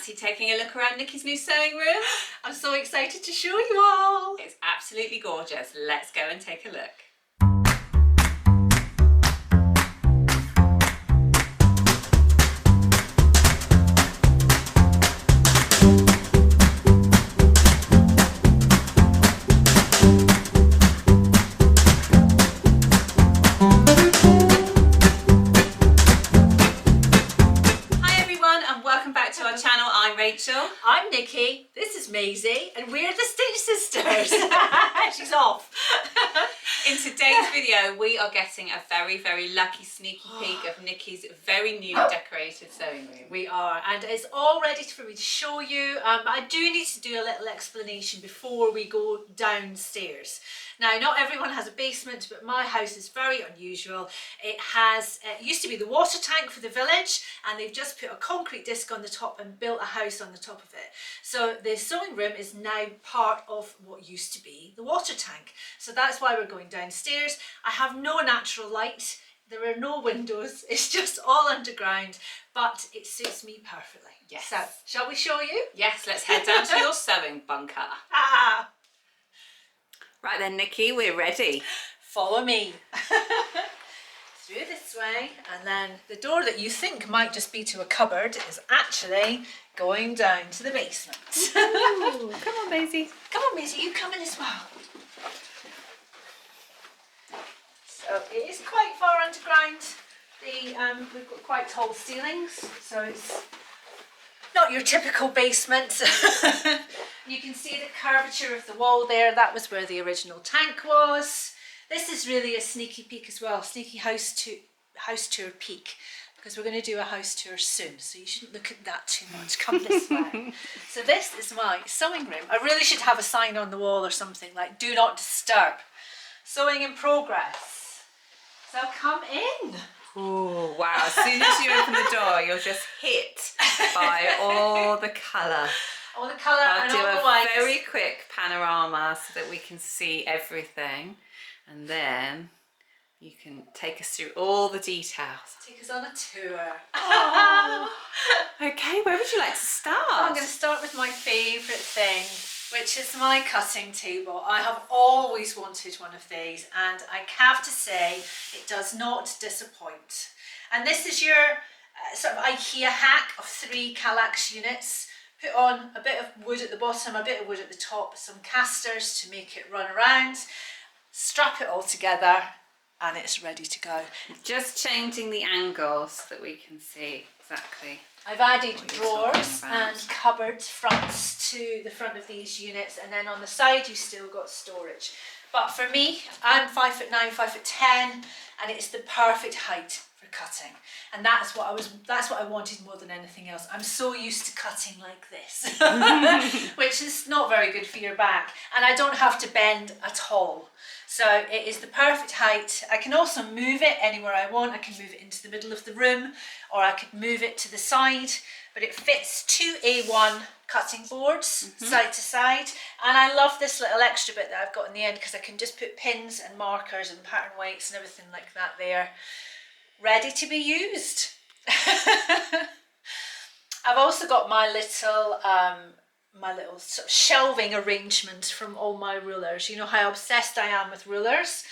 fancy taking a look around Nikki's new sewing room? I'm so excited to show you all. It's absolutely gorgeous. Let's go and take a look. I'm Nikki, this is Maisie, and we're the Stitch Sisters. She's off. In today's video, we are getting a very lucky sneaky peek of Nikki's very new decorated sewing room. We are, and it's all ready for me to show you, but I do need to do a little explanation before we go downstairs. Now, not everyone has a basement, but my house is very unusual. It used to be the water tank for the village, and they've just put a concrete disc on the top and built a house on the top of it. So the sewing room is now part of what used to be the water tank. So that's why we're going downstairs. I have no natural light. There are no windows. It's just all underground, but it suits me perfectly. Yes. So, shall we show you? Yes, let's head down to your sewing bunker. Ah! Right then, Nikki, we're ready. Follow me. Through this way, and then the door that you think might just be to a cupboard is actually going down to the basement. Ooh, come on, Maisie. Come on, Maisie, you come in as well. So it is quite far underground. We've got quite tall ceilings, so it's not your typical basement. You can see the curvature of the wall there. That was where the original tank was. This is really a sneaky peek as well, sneaky house tour peek, because we're going to do a house tour soon, so you shouldn't look at that too much. Come this way. So this is my sewing room. I really should have a sign on the wall or something like "Do not disturb. Sewing in progress." So come in. Oh wow, as soon as you open the door, you're just hit by all the colour. All the colour and all the I'll white. do a very quick panorama so that we can see everything, and then you can take us through all the details. Take us on a tour. Oh. Okay, where would you like to start? I'm going to start with my favourite thing, which is my cutting table. I have always wanted one of these, and I have to say it does not disappoint. And this is your sort of Ikea hack of 3 Kallax units. Put on a bit of wood at the bottom, a bit of wood at the top, some casters to make it run around, strap it all together, and it's ready to go. Just changing the angle so that we can see exactly. I've added drawers and cupboard fronts to the front of these units, and then on the side you still got storage. But for me, I'm 5'9", 5'10", and it's the perfect height for cutting, and that's what I wanted more than anything else. I'm so used to cutting like this, which is not very good for your back, and I don't have to bend at all. So it is the perfect height. I can also move it anywhere I want. I can move it into the middle of the room, or I could move it to the side, but it fits 2 A1 cutting boards side to side. And I love this little extra bit that I've got in the end, because I can just put pins and markers and pattern weights and everything like that there, ready to be used. I've also got my little sort of shelving arrangement from all my rulers. You know how obsessed I am with rulers,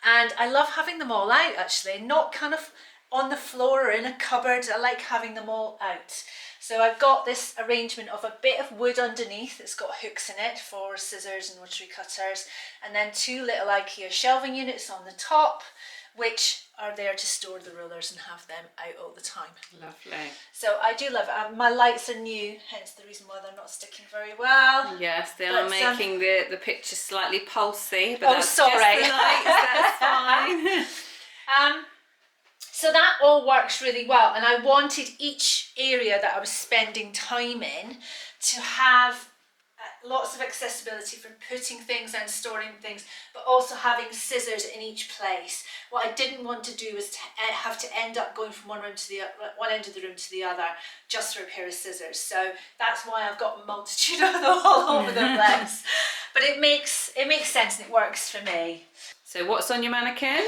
and I love having them all out, actually, not kind of on the floor or in a cupboard. I like having them all out. So I've got this arrangement of a bit of wood underneath. It's got hooks in it for scissors and rotary cutters, and then 2 little Ikea shelving units on the top, which are there to store the rulers and have them out all the time. Lovely. So I do love it. My lights are new, hence the reason why they're not sticking very well. Yes, they are making the picture slightly pulsy, but oh, that's sorry. just the lights, that's fine. So that all works really well, and I wanted each area that I was spending time in to have lots of accessibility for putting things and storing things, but also having scissors in each place. What I didn't want to do was to have to end up going from one end of the room to the other just for a pair of scissors. So that's why I've got a multitude of them all over the place. But it makes sense, and it works for me. So what's on your mannequin?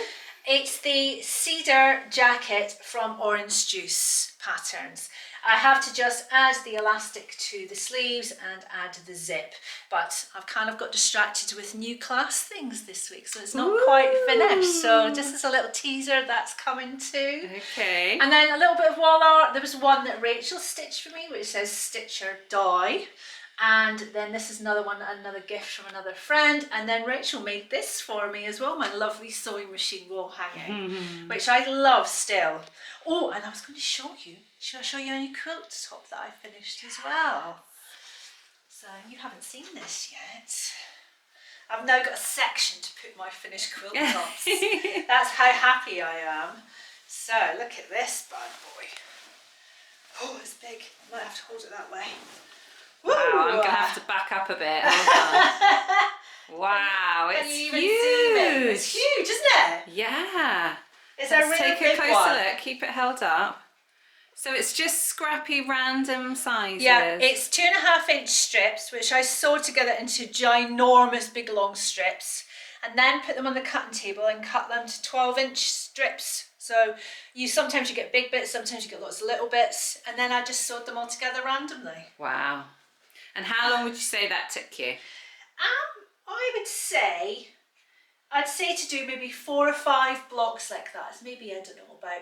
It's the cedar jacket from Orange Juice Patterns, I have to just add the elastic to the sleeves and add the zip, but I've kind of got distracted with new class things this week, so it's not quite finished. So just as a little teaser, that's coming too. Okay. And then a little bit of wall art. There was one that Rachel stitched for me, which says "Stitch or Die." And then this is another one, another gift from another friend. And then Rachel made this for me as well, my lovely sewing machine wall hanging, which I love still. Oh, and I was going to show you. Should I show you a new quilt top that I finished as well? So you haven't seen this yet. I've now got a section to put my finished quilt tops. That's how happy I am. So look at this bad boy. Oh, it's big. I might have to hold it that way. Wow, I'm going to have to back up a bit. Hold on. Wow, it's huge. It's huge, isn't it? Yeah. It's Let's a really take a big closer one. look. Keep it held up. So it's just scrappy random sizes. Yeah, it's 2.5-inch strips, which I sewed together into ginormous big long strips, and then put them on the cutting table and cut them to 12-inch strips. So sometimes you get big bits, sometimes you get lots of little bits, and then I just sewed them all together randomly. Wow. And how long would you say that took you? I'd say to do maybe 4 or 5 blocks like that. It's maybe, I don't know, about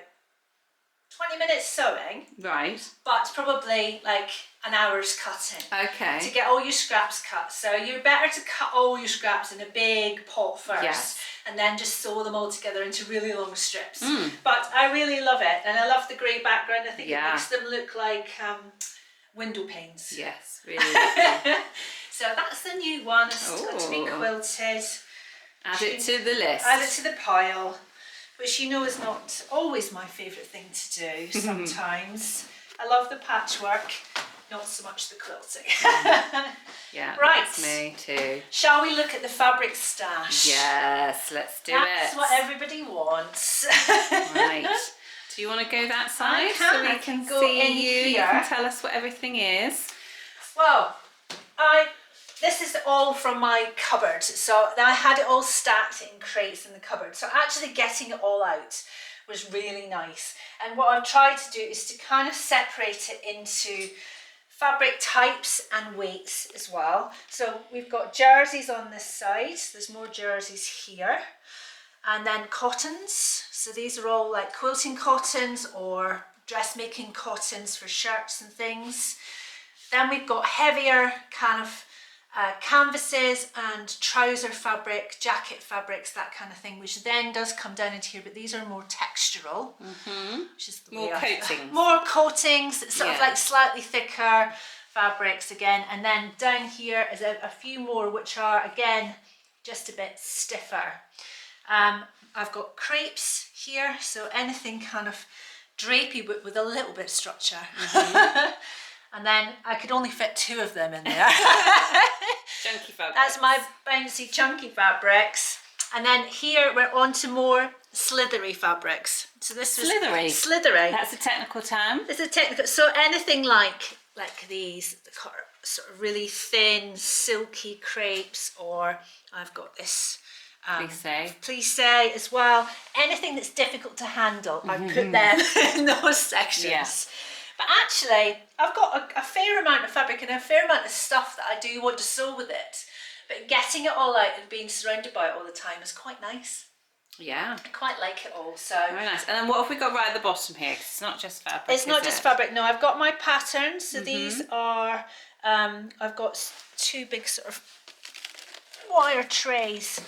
20 minutes sewing, Right. but probably like an hour's cutting. Okay. To get all your scraps cut. So you're better to cut all your scraps in a big pot first, Yes. and then just sew them all together into really long strips. But I really love it, and I love the grey background. I think it makes them look like window panes. Yes, really lovely. So that's the new one. It's got to be quilted. Add it to the list. Add it to the pile, which you know is not always my favourite thing to do sometimes. I love the patchwork, not so much the quilting. Yeah, right. That's me too. Shall we look at the fabric stash? Yes, let's do That's it. what everybody wants. Right. Do you want to go that side so we can go see in you? You here. can tell us what everything is. Well, this is all from my cupboard. So I had it all stacked in crates in the cupboard. So actually getting it all out was really nice. And what I've tried to do is to kind of separate it into fabric types and weights as well. So we've got jerseys on this side. There's more jerseys here. And then cottons. So these are all like quilting cottons or dressmaking cottons for shirts and things. Then we've got heavier kind of canvases and trouser fabric, jacket fabrics, that kind of thing, which then does come down into here, but these are more textural, which is the More coatings. More coatings, sort of like slightly thicker fabrics again, and then down here is a few more which are again just a bit stiffer. I've got crepes here, so anything kind of drapey but with a little bit of structure. And then I could only fit 2 of them in there. Chunky fabric. That's my bouncy chunky fabrics. And then here we're on to more slithery fabrics. So this was Slithery? Slithery. That's a technical term. It's a technical. So anything like these, the sort of really thin, silky crepes, or I've got this plissé as well. Anything that's difficult to handle, I put them in those sections. Yeah. But actually, I've got a fair amount of fabric and a fair amount of stuff that I do want to sew with it. But getting it all out and being surrounded by it all the time is quite nice. Yeah. I quite like it all. So Very nice. And then what have we got right at the bottom here? 'Cause it's not just fabric. it's not just fabric. No, I've got my patterns. So these are, I've got 2 big sort of wire trays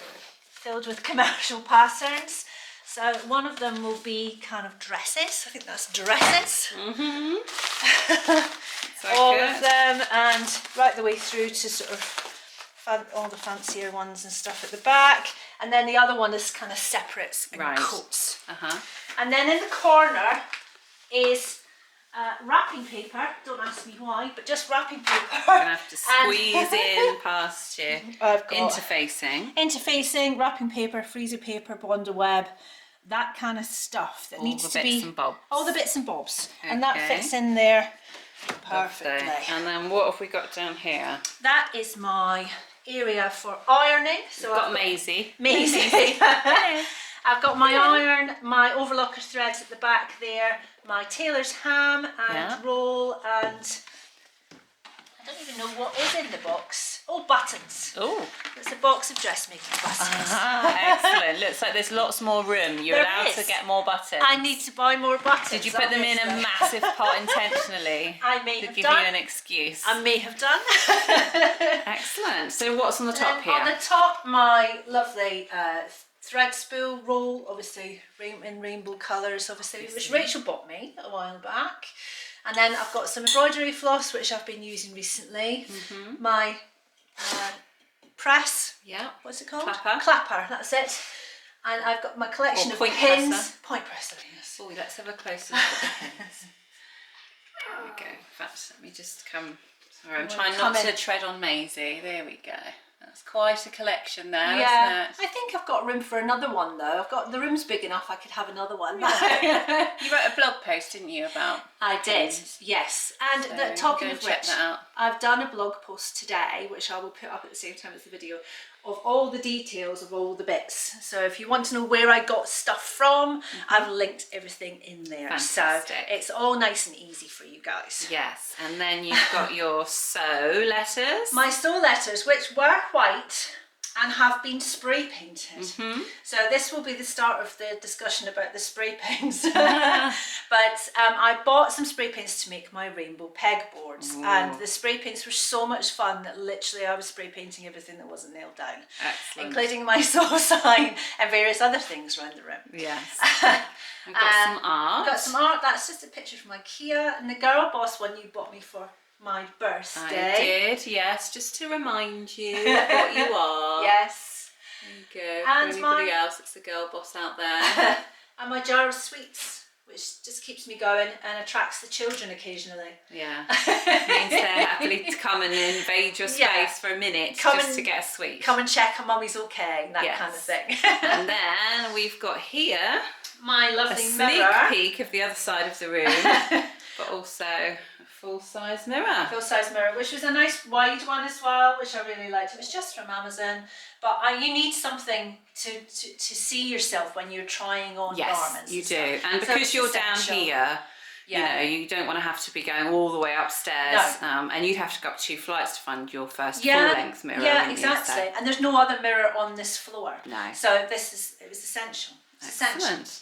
filled with commercial patterns. So one of them will be kind of dresses. I think that's dresses. All of them, and right the way through to sort of all the fancier ones and stuff at the back. And then the other one is kind of separates and coats. And then in the corner is wrapping paper. Don't ask me why, but just wrapping paper. I'm gonna have to squeeze in past you. I've got interfacing, wrapping paper, freezer paper, Bonder web, that kind of stuff that needs to be all the bits and bobs, and that fits in there perfectly. Lovely. And then what have we got down here? That is my area for ironing. So I've got Maisie. Maisie. I've got my iron, my overlocker threads at the back there, my tailor's ham and roll, and I don't even know what is in the box. Oh, buttons. Oh. It's a box of dressmaking buttons. Excellent. Looks like there's lots more room. You're allowed to get more buttons. I need to buy more buttons. Did you put them in a massive pot intentionally? I may have to give done. you an excuse. I may have done. Excellent. So what's on the top here? On the top, my lovely thread spool roll, obviously in rainbow colours, obviously, which Rachel bought me a while back. And then I've got some embroidery floss, which I've been using recently. My press. Yeah. What's it called? Clapper. Clapper, that's it. And I've got my collection of point pins. presser. Point presser, yes. Oh, let's have a closer look at the pins. There we go. In fact, let me just come. Sorry, I'm trying not to tread on Maisie. There we go. That's quite a collection there, isn't it? I think I've got room for another one though. I've got the room's big enough. I could have another one. You wrote a blog post, didn't you, about? I did, yes. And So talking of check which, that out. I've done a blog post today, which I will put up at the same time as the video, of all the details of all the bits. So if you want to know where I got stuff from, I've linked everything in there. Fantastic. So it's all nice and easy for you guys. Yes, and then you've got your sew letters. My sew letters, which were white and have been spray painted. So this will be the start of the discussion about the spray paints. But I bought some spray paints to make my rainbow pegboards. And the spray paints were so much fun that literally I was spray painting everything that wasn't nailed down. Excellent. Including my sew sign and various other things around the room. Yes. I've got some art. Got some art. That's just a picture from Ikea. And the Girl Boss one you bought me for my birthday. I did, yes, just to remind you of what you are. Yes. There you go. And for anybody else, it's the girl boss out there. And my jar of sweets, which just keeps me going and attracts the children occasionally. Yeah. Means they're happily to come and invade your space for a minute to get a sweet. Come and check on mummy's okay, that kind of thing. And then we've got here my lovely sneak peek of the other side of the room, but also a full-size mirror. Full-size mirror, which was a nice wide one as well, which I really liked. It was just from Amazon, but you need something to see yourself when you're trying on garments. Yes, you do. And because you're down here, you know, you don't want to have to be going all the way upstairs. No. And you'd have to go up 2 flights to find your first full-length mirror. Yeah, exactly. And there's no other mirror on this floor. No. So it was essential. Excellent.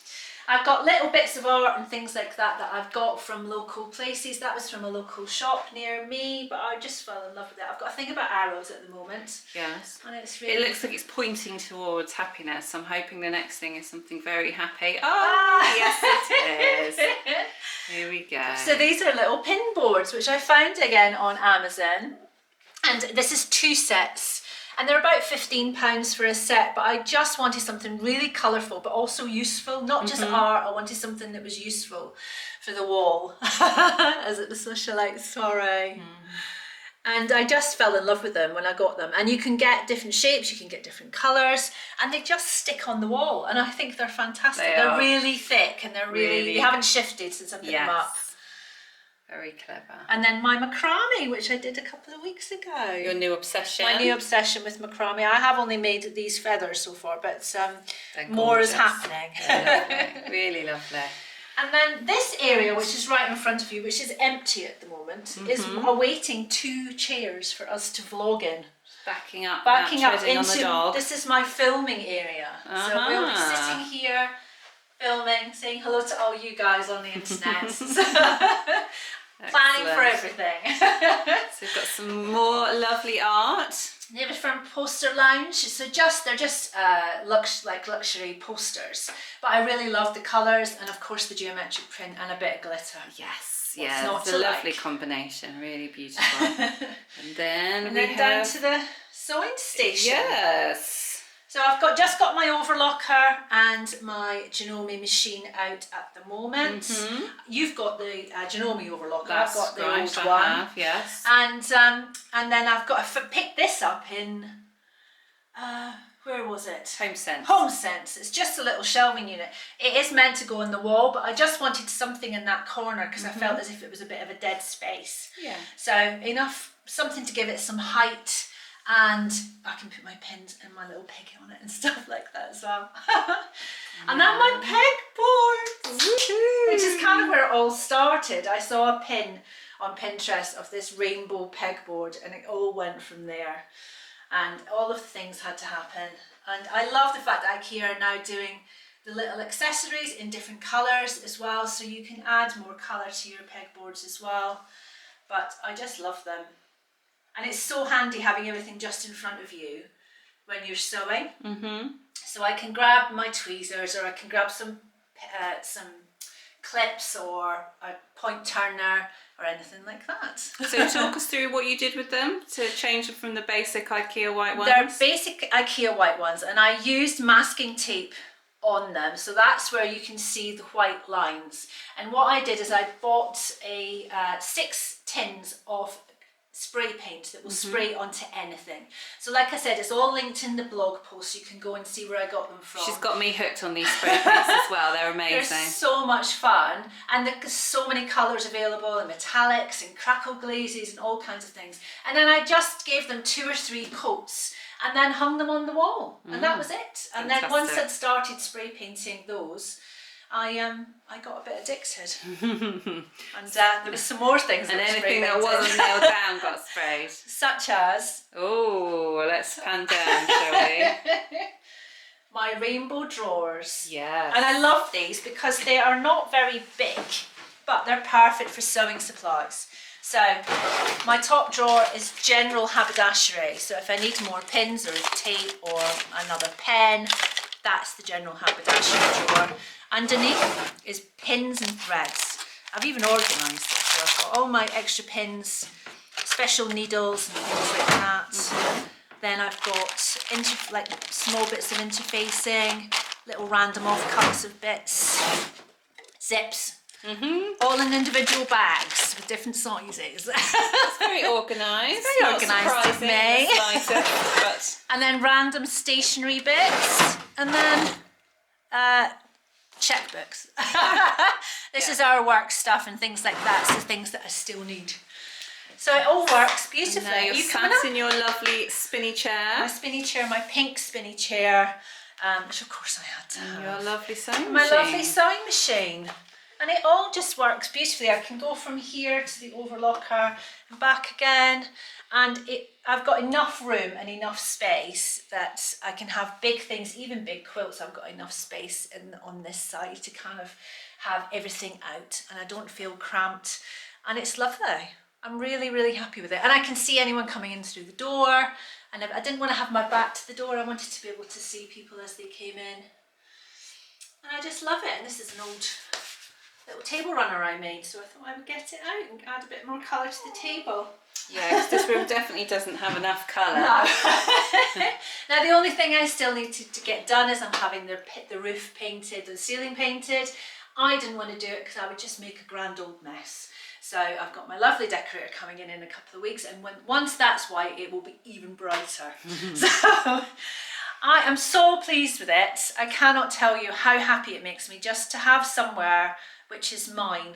I've got little bits of art and things like that I've got from local places. That was from a local shop near me, but I just fell in love with it. I've got a thing about arrows at the moment. Yes. And it's really... It looks like it's pointing towards happiness. I'm hoping the next thing is something very happy. Oh, yes it is. Here we go. So these are little pin boards, which I found again on Amazon. And this is 2 sets. And they're about £15 for a set, but I just wanted something really colourful, but also useful. Not just art, I wanted something that was useful for the wall, as at the socialite soiree. And I just fell in love with them when I got them. And you can get different shapes, you can get different colours, and they just stick on the wall. And I think they're fantastic. They're really thick, and they're really, they haven't shifted since I put them up. Very clever. And then my macrame, which I did a couple of weeks ago. Your new obsession. My new obsession with macrame. I have only made these feathers so far, but more is happening. Lovely. Really lovely. And then this area, which is right in front of you, which is empty at the moment, is awaiting 2 chairs for us to vlog in. Backing up into, on the dog. This is my filming area. So we'll be sitting here, filming, saying hello to all you guys on the internet. Planning for everything. So we've got some more lovely art. They were from Poster Lounge. So they're just luxury posters. But I really love the colours and of course the geometric print and a bit of glitter. Yes, it's a lovely combination, really beautiful. And then down to the sewing station. Yes. So I've just got my overlocker and my Janome machine out at the moment. You've got the Janome overlocker. I've got the old one. Yes. And then I've got to pick this up in where was it? HomeSense. It's just a little shelving unit. It is meant to go on the wall, but I just wanted something in that corner because I felt as if it was a bit of a dead space. Yeah. So something to give it some height. and I can put my pins and my little pig on it and stuff like that as well. And then my pegboard, which is kind of where it all started. I saw a pin on Pinterest of this rainbow pegboard, and it all went from there. And all of the things had to happen. And I love the fact that Ikea are now doing the little accessories in different colours as well, so you can add more colour to your pegboards as well. But I just love them. And it's so handy having everything just in front of you when you're sewing. So I can grab my tweezers, or I can grab some clips or a point turner or anything like that. So talk us through what you did with them to change them from the basic Ikea white ones. They're basic Ikea white ones, and I used masking tape on them, so that's where you can see the white lines. And what I did is I bought 6 tins of spray paint that will spray onto anything. So like I said, it's all linked in the blog post, so you can go and see where I got them from. She's got me hooked on these spray paints as well. They're amazing. They're so much fun, and there's so many colours available, and metallics and crackle glazes and all kinds of things. And then I just gave them 2 or 3 coats and then hung them on the wall, and that was it. And then once I'd started spray painting those, I got a bit addicted. And there was some more things. And anything that wasn't nailed down got sprayed. Such as... Oh, let's pan down, shall we? My rainbow drawers. Yes. And I love these because they are not very big, but they're perfect for sewing supplies. So my top drawer is general haberdashery. So if I need more pins or tape or another pen, that's the general haberdashery drawer. Underneath is pins and threads. I've even organised it, so I've got all my extra pins, special needles and things like that. Then I've got like small bits of interfacing, little random offcuts of bits, zips, all in individual bags with different sizes. It's very organised. It's very organised of me. But... And then random stationery bits, and then checkbooks. This is our work stuff and things like that, so things that I still need. So it all works beautifully. Now you're sat in your lovely spinny chair. My spinny chair, my pink spinny chair, which of course I had to have. Your lovely sewing My machine. lovely sewing machine. And it all just works beautifully. I can go from here to the overlocker and back again. And I've got enough room and enough space that I can have big things, even big quilts. I've got enough space on this side to kind of have everything out, and I don't feel cramped, and it's lovely. I'm really, really happy with it. And I can see anyone coming in through the door, and I didn't want to have my back to the door. I wanted to be able to see people as they came in. And I just love it. And this is an old little table runner I made, so I thought I would get it out and add a bit more colour to the table. Yeah, because this room definitely doesn't have enough colour. No. Now the only thing I still need to get done is I'm having the roof painted, the ceiling painted. I didn't want to do it because I would just make a grand old mess. So I've got my lovely decorator coming in a couple of weeks, and once that's white, it will be even brighter. So I am so pleased with it. I cannot tell you how happy it makes me just to have somewhere which is mine.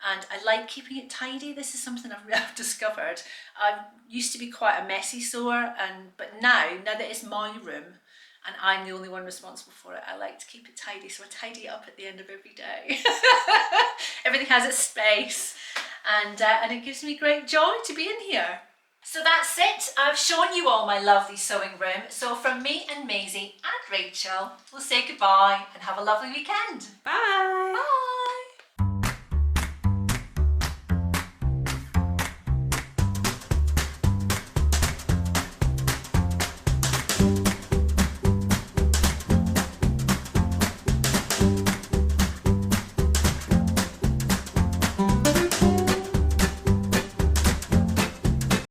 And I like keeping it tidy. This is something I've discovered. I used to be quite a messy sewer, but now that it's my room and I'm the only one responsible for it, I like to keep it tidy. So I tidy it up at the end of every day. Everything has its space, and it gives me great joy to be in here. So that's it. I've shown you all my lovely sewing room. So from me and Maisie and Rachel, we'll say goodbye and have a lovely weekend. Bye. Bye.